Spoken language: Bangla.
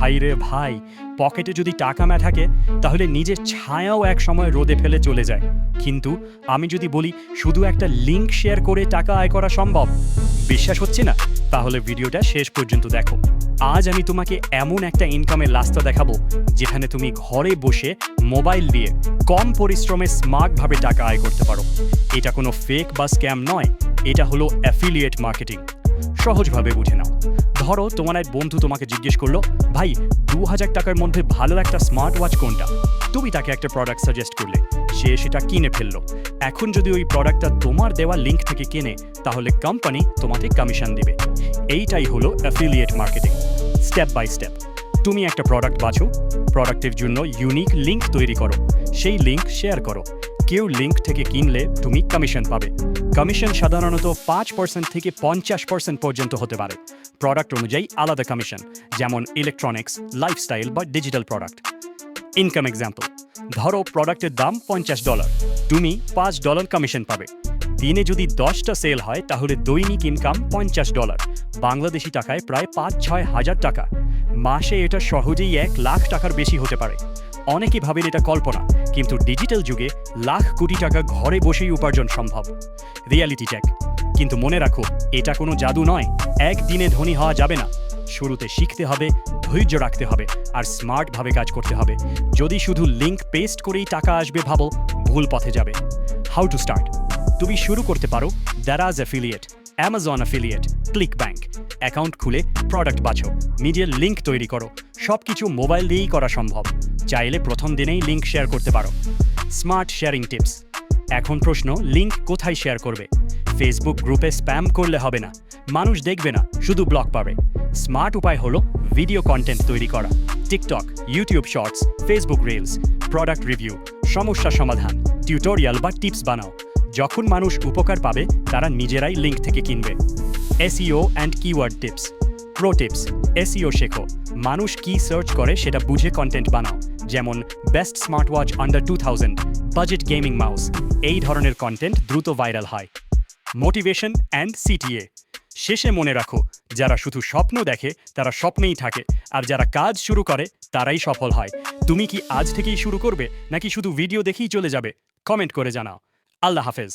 ভাই রে ভাই, পকেটে যদি টাকা না থাকে তাহলে নিজের ছায়াও এক সময় রোদে ফেলে চলে যায়। কিন্তু আমি যদি বলি শুধু একটা লিংক শেয়ার করে টাকা আয় করা সম্ভব, বিশ্বাস হচ্ছে না? তাহলে ভিডিওটা শেষ পর্যন্ত দেখো। আজ আমি তোমাকে এমন একটা ইনকামের রাস্তা দেখাবো যেখানে তুমি ঘরে বসে মোবাইল দিয়ে কম পরিশ্রমে স্মার্টভাবে টাকা আয় করতে পারো। এটা কোনো ফেক বা স্ক্যাম নয়, এটা হলো অ্যাফিলিয়েট মার্কেটিং। সহজভাবে বুঝে নাও। ধরো তোমার এক বন্ধু তোমাকে জিজ্ঞেস করলো, ভাই 2000 টাকার মধ্যে ভালো একটা স্মার্ট ওয়াচ কোনটা? তুমি তাকে একটা প্রোডাক্ট সাজেস্ট করলে, সে সেটা কিনে ফেললো। এখন যদি ওই প্রোডাক্টটা তোমার দেওয়া লিঙ্ক থেকে কেনে, তাহলে কোম্পানি তোমাকে কমিশন দেবে। এইটাই হলো affiliate marketing. Step by step তুমি একটা প্রোডাক্ট বাছো, প্রোডাক্টের জন্য ইউনিক লিঙ্ক তৈরি করো, সেই লিঙ্ক শেয়ার করো। কেউ লিঙ্ক থেকে কিনলে তুমি কমিশন পাবে। কমিশন সাধারণত 5% থেকে 50% পর্যন্ত হতে পারে। প্রোডাক্ট অনুযায়ী আলাদা কমিশন, যেমন ইলেকট্রনিক্স, লাইফস্টাইল বা ডিজিটাল প্রোডাক্ট। ইনকাম এক্সাম্পল, ধরো প্রোডাক্টের দাম $50, তুমি $5 কমিশন পাবে। দিনে যদি 10টা সেল হয় তাহলে দৈনিক ইনকাম $50, বাংলাদেশি টাকায় প্রায় 5-6 হাজার টাকা। মাসে এটা সহজেই 1 লাখ টাকার বেশি হতে পারে। অনেকে ভাবেন এটা কল্পনা, কিন্তু ডিজিটাল যুগে লাখ কোটি টাকা ঘরে বসেই উপার্জন সম্ভব। Reality check. কিন্তু মনে রাখো, এটা কোনো জাদু নয়, একদিনে ধনী হওয়া যাবে না। শুরুতে শিখতে হবে, ধৈর্য রাখতে হবে আর স্মার্টভাবে কাজ করতে হবে। যদি শুধু লিঙ্ক পেস্ট করেই টাকা আসবে ভাবো, ভুল পথে যাবে। How to start? তুমি শুরু করতে পারো Daraz affiliate, Amazon affiliate, click bank. Account খুলে প্রোডাক্ট বাছো, নিজের লিঙ্ক তৈরি করো। সব কিছু মোবাইল দিয়েই করা সম্ভব। চাইলে প্রথম দিনেই লিঙ্ক শেয়ার করতে পারো। Smart sharing tips. এখন প্রশ্ন, লিঙ্ক কোথায় শেয়ার করবে? ফেসবুক গ্রুপে স্প্যাম করলে হবে না, মানুষ দেখবে না, শুধু ব্লক পাবে। স্মার্ট উপায় হলো ভিডিও কন্টেন্ট তৈরি করা। TikTok, YouTube shorts, Facebook reels, product review, সমস্যা সমাধান, টিউটোরিয়াল বা টিপস বানাও। যখন মানুষ উপকার পাবে, তারা নিজেরাই লিঙ্ক থেকে কিনবে। SEO and keyword tips. Pro tips, SEO শেখো। মানুষ কি সার্চ করে সেটা বুঝে কন্টেন্ট বানাও, যেমন best smart watch under 2000, budget gaming mouse. এই ধরনের কন্টেন্ট দ্রুত ভাইরাল হয়। Motivation and CTA. শেষে মনে রাখো, যারা শুধু স্বপ্ন দেখে তারা স্বপ্নেই থাকে, আর যারা কাজ শুরু করে তারাই সফল হয়। তুমি কি আজ থেকেই শুরু করবে, নাকি শুধু ভিডিও দেখেই চলে যাবে? কমেন্ট করে জানাও। আল্লাহ হাফেজ।